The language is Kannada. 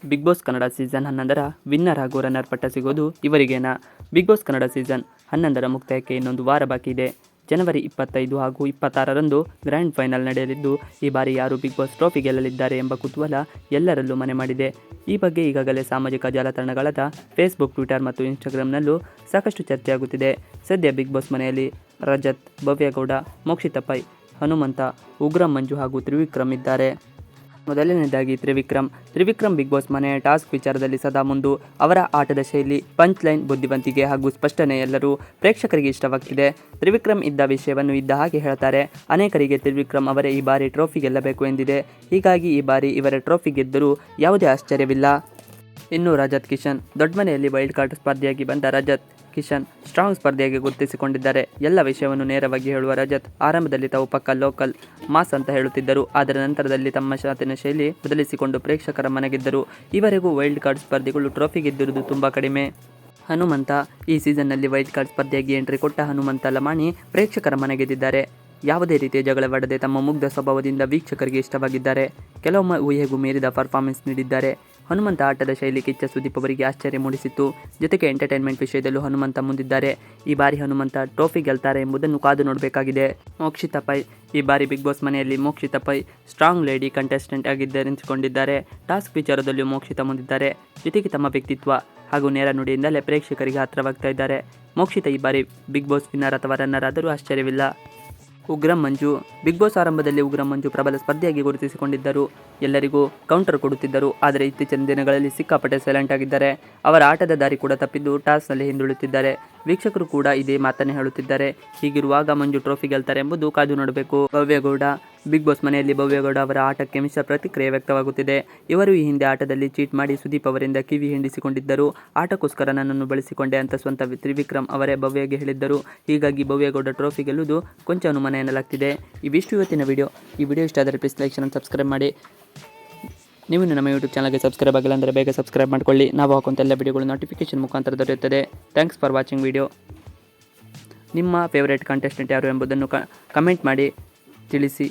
ಬಿಗ್ ಬಾಸ್ ಕನ್ನಡ ಸೀಸನ್ 11ರ ವಿನ್ನರ್ ಹಾಗೂ ರನ್ನರ್ ಪಟ್ಟ ಸಿಗೋದು ಇವರಿಗೇನಾ? ಬಿಗ್ ಬಾಸ್ ಕನ್ನಡ ಸೀಸನ್ 11ರ ಮುಕ್ತಾಯಕ್ಕೆ ಇನ್ನೊಂದು ವಾರ ಬಾಕಿ ಇದೆ. ಜನವರಿ 25 ಹಾಗೂ 26ರಂದು ಗ್ರ್ಯಾಂಡ್ ಫೈನಲ್ ನಡೆಯಲಿದ್ದು, ಈ ಬಾರಿ ಯಾರು ಬಿಗ್ ಬಾಸ್ ಟ್ರೋಫಿ ಗೆಲ್ಲಲಿದ್ದಾರೆ ಎಂಬ ಕುತೂಹಲ ಎಲ್ಲರಲ್ಲೂ ಮನೆ ಮಾಡಿದೆ. ಈ ಬಗ್ಗೆ ಈಗಾಗಲೇ ಸಾಮಾಜಿಕ ಜಾಲತಾಣಗಳಾದ ಫೇಸ್ಬುಕ್, ಟ್ವಿಟರ್ ಮತ್ತು ಇನ್ಸ್ಟಾಗ್ರಾಂನಲ್ಲೂ ಸಾಕಷ್ಟು ಚರ್ಚೆಯಾಗುತ್ತಿದೆ. ಸದ್ಯ ಬಿಗ್ ಬಾಸ್ ಮನೆಯಲ್ಲಿ ರಜತ್, ಭವ್ಯಗೌಡ, ಮೋಕ್ಷಿತಾ ಪೈ, ಹನುಮಂತ, ಉಗ್ರಂ ಮಂಜು ಹಾಗೂ ತ್ರಿವಿಕ್ರಮ್ ಇದ್ದಾರೆ. ಮೊದಲನೇದಾಗಿ ತ್ರಿವಿಕ್ರಮ್ ಬಿಗ್ ಬಾಸ್ ಮನೆಯ ಟಾಸ್ಕ್ ವಿಚಾರದಲ್ಲಿ ಸದಾ ಮುಂದು. ಅವರ ಆಟದ ಶೈಲಿ, ಪಂಚ್ ಲೈನ್, ಬುದ್ಧಿವಂತಿಕೆ ಹಾಗೂ ಸ್ಪಷ್ಟನೆ ಎಲ್ಲರೂ ಪ್ರೇಕ್ಷಕರಿಗೆ ಇಷ್ಟವಾಗ್ತಿದೆ. ತ್ರಿವಿಕ್ರಮ್ ಇದ್ದ ವಿಷಯವನ್ನು ಇದ್ದ ಹಾಗೆ ಹೇಳ್ತಾರೆ. ಅನೇಕರಿಗೆ ತ್ರಿವಿಕ್ರಮ್ ಅವರೇ ಈ ಬಾರಿ ಟ್ರೋಫಿ ಗೆಲ್ಲಬೇಕು ಎಂದಿದೆ. ಹೀಗಾಗಿ ಈ ಬಾರಿ ಇವರ ಟ್ರೋಫಿ ಗೆದ್ದರೂ ಯಾವುದೇ ಆಶ್ಚರ್ಯವಿಲ್ಲ. ಇನ್ನು ರಜತ್ ಕಿಶನ್, ದೊಡ್ಡ ಮನೆಯಲ್ಲಿ ವೈಲ್ಡ್ ಕಾರ್ಡ್ ಸ್ಪರ್ಧಿಯಾಗಿ ಬಂದ ರಜತ್ ಕಿಶನ್ ಸ್ಟ್ರಾಂಗ್ ಸ್ಪರ್ಧಿಯಾಗಿ ಗುರುತಿಸಿಕೊಂಡಿದ್ದಾರೆ. ಎಲ್ಲ ವಿಷಯವನ್ನು ನೇರವಾಗಿ ಹೇಳುವ ರಜತ್ ಆರಂಭದಲ್ಲಿ ತಾವು ಪಕ್ಕ ಲೋಕಲ್ ಮಾಸ್ ಅಂತ ಹೇಳುತ್ತಿದ್ದರು. ಅದರ ನಂತರದಲ್ಲಿ ತಮ್ಮ ಮಾತಿನ ಶೈಲಿ ಬದಲಿಸಿಕೊಂಡು ಪ್ರೇಕ್ಷಕರ ಮನೆಗೆದ್ದರು. ಈವರೆಗೂ ವೈಲ್ಡ್ ಕಾರ್ಡ್ ಸ್ಪರ್ಧಿಗಳು ಟ್ರೋಫಿ ಗೆದ್ದಿರುವುದು ತುಂಬ ಕಡಿಮೆ. ಹನುಮಂತ, ಈ ಸೀಸನ್ನಲ್ಲಿ ವೈಲ್ಡ್ ಕಾರ್ಡ್ ಸ್ಪರ್ಧಿಯಾಗಿ ಎಂಟ್ರಿ ಕೊಟ್ಟ ಹನುಮಂತ ಲಮಾಣಿ ಪ್ರೇಕ್ಷಕರ ಮನೆಗೆದ್ದಿದ್ದಾರೆ. ಯಾವುದೇ ರೀತಿಯ ಜಗಳವಾಡದೆ ತಮ್ಮ ಮುಗ್ಧ ಸ್ವಭಾವದಿಂದ ವೀಕ್ಷಕರಿಗೆ ಇಷ್ಟವಾಗಿದ್ದಾರೆ. ಕೆಲವೊಮ್ಮೆ ಊಹೆಗೂ ಮೀರಿದ ಪರ್ಫಾರ್ಮೆನ್ಸ್ ನೀಡಿದ್ದಾರೆ. ಹನುಮಂತ ಆಟದ ಶೈಲಿ ಕಿಚ್ಚ ಸುದೀಪ್ ಅವರಿಗೆ ಆಶ್ಚರ್ಯ ಮೂಡಿಸಿತ್ತು. ಜೊತೆಗೆ ಎಂಟರ್ಟೈನ್ಮೆಂಟ್ ವಿಷಯದಲ್ಲೂ ಹನುಮಂತ ಮುಂದಿದ್ದಾರೆ. ಈ ಬಾರಿ ಹನುಮಂತ ಟ್ರೋಫಿ ಗೆಲ್ತಾರೆ ಎಂಬುದನ್ನು ಕಾದು ನೋಡಬೇಕಾಗಿದೆ. ಮೋಕ್ಷಿತಾ ಪೈ, ಈ ಬಾರಿ ಬಿಗ್ ಬಾಸ್ ಮನೆಯಲ್ಲಿ Mokshitha Pai strong lady contestant ಆಗಿದ್ದರೆನಿಸಿಕೊಂಡಿದ್ದಾರೆ. ಟಾಸ್ಕ್ ವಿಚಾರದಲ್ಲೂ ಮೋಕ್ಷಿತಾ ಮುಂದಿದ್ದಾರೆ. ಜೊತೆಗೆ ತಮ್ಮ ವ್ಯಕ್ತಿತ್ವ ಹಾಗೂ ನೇರ ನುಡಿಯಿಂದಲೇ ಪ್ರೇಕ್ಷಕರಿಗೆ ಹತ್ತಿರವಾಗ್ತಾ ಇದ್ದಾರೆ. ಮೋಕ್ಷಿತಾ ಈ ಬಾರಿ ಬಿಗ್ ಬಾಸ್ ವಿನ್ನರ್ ಅಥವಾ ರನ್ನರ್ ಆದರೂ ಆಶ್ಚರ್ಯವಿಲ್ಲ. ಉಗ್ರಂ ಮಂಜು, ಬಿಗ್ ಬಾಸ್ ಆರಂಭದಲ್ಲಿ ಉಗ್ರಂ ಮಂಜು ಪ್ರಬಲ ಸ್ಪರ್ಧಿಯಾಗಿ ಗುರುತಿಸಿಕೊಂಡಿದ್ದರು. ಎಲ್ಲರಿಗೂ ಕೌಂಟರ್ ಕೊಡುತ್ತಿದ್ದರು. ಆದರೆ ಇತ್ತೀಚಿನ ದಿನಗಳಲ್ಲಿ ಸಿಕ್ಕಾಪಟ್ಟೆ ಸೈಲೆಂಟ್ ಆಗಿದ್ದಾರೆ. ಅವರ ಆಟದ ದಾರಿ ಕೂಡ ತಪ್ಪಿದ್ದು ಟಾಸ್ನಲ್ಲಿ ಹಿಂದುಳಿತಿದ್ದಾರೆ. ವೀಕ್ಷಕರು ಕೂಡ ಇದೇ ಮಾತನ್ನೇ ಹೇಳುತ್ತಿದ್ದಾರೆ. ಹೀಗಿರುವಾಗ ಮಂಜು ಟ್ರೋಫಿ ಗೆಲ್ತಾರೆ ಎಂಬುದು ಕಾದು ನೋಡಬೇಕು. ಭವ್ಯಗೌಡ, ಬಿಗ್ ಬಾಸ್ ಮನೆಯಲ್ಲಿ ಭವ್ಯಗೌಡ ಅವರ ಆಟಕ್ಕೆ ಮಿಶ್ರ ಪ್ರತಿಕ್ರಿಯೆ ವ್ಯಕ್ತವಾಗುತ್ತಿದೆ. ಇವರು ಈ ಹಿಂದೆ ಆಟದಲ್ಲಿ ಚೀಟ್ ಮಾಡಿ ಸುದೀಪ್ ಅವರಿಂದ ಕಿವಿ ಹಿಂಡಿಸಿಕೊಂಡಿದ್ದರು. ಆಟಕ್ಕೋಸ್ಕರ ನನ್ನನ್ನು ಬಳಸಿಕೊಂಡೆ ಅಂತ ಸ್ವಂತ ತ್ರಿವಿಕ್ರಮ್ ಅವರೇ ಭವ್ಯಗೆ ಹೇಳಿದ್ದರು. ಹೀಗಾಗಿ ಭವ್ಯಗೌಡ ಟ್ರೋಫಿ ಗೆಲ್ಲುವುದು ಕೊಂಚ ಅನುಮಾನ ಎನ್ನಲಾಗ್ತಿದೆ. ಇವಿಷ್ಟು ಇವತ್ತಿನ ವಿಡಿಯೋ. ಈ ವಿಡಿಯೋ ಇಷ್ಟ ಆದರೆ ಪ್ಲೀಸ್ ಲೈಕ್ ಶೇರ್ ಸಬ್ಸ್ಕ್ರೈಬ್ ಮಾಡಿ. ನೀವು ನಮ್ಮ ಯೂಟ್ಯೂಬ್ ಚಾನಲ್ಗೆ ಸಬ್ಸ್ಕ್ರೈಬ್ ಆಗಿಲ್ಲ ಅಂದರೆ ಬೇಗ ಸಬ್ಸ್ಕ್ರೈಬ್ ಮಾಡ್ಕೊಳ್ಳಿ. ನಾವು ಹಾಕುವಂಥ ಎಲ್ಲ ವಿಡಿಯೋಗಳು ನೋಟಿಫಿಕೇಶನ್ ಮುಖಾಂತರ ದೊರೆಯುತ್ತದೆ. Thanks for watching video. ನಿಮ್ಮ ಫೇವರೇಟ್ ಕಂಟೆಸ್ಟೆಂಟ್ ಯಾರು ಎಂಬುದನ್ನು ಕಮೆಂಟ್ ಮಾಡಿ ತಿಳಿಸಿ.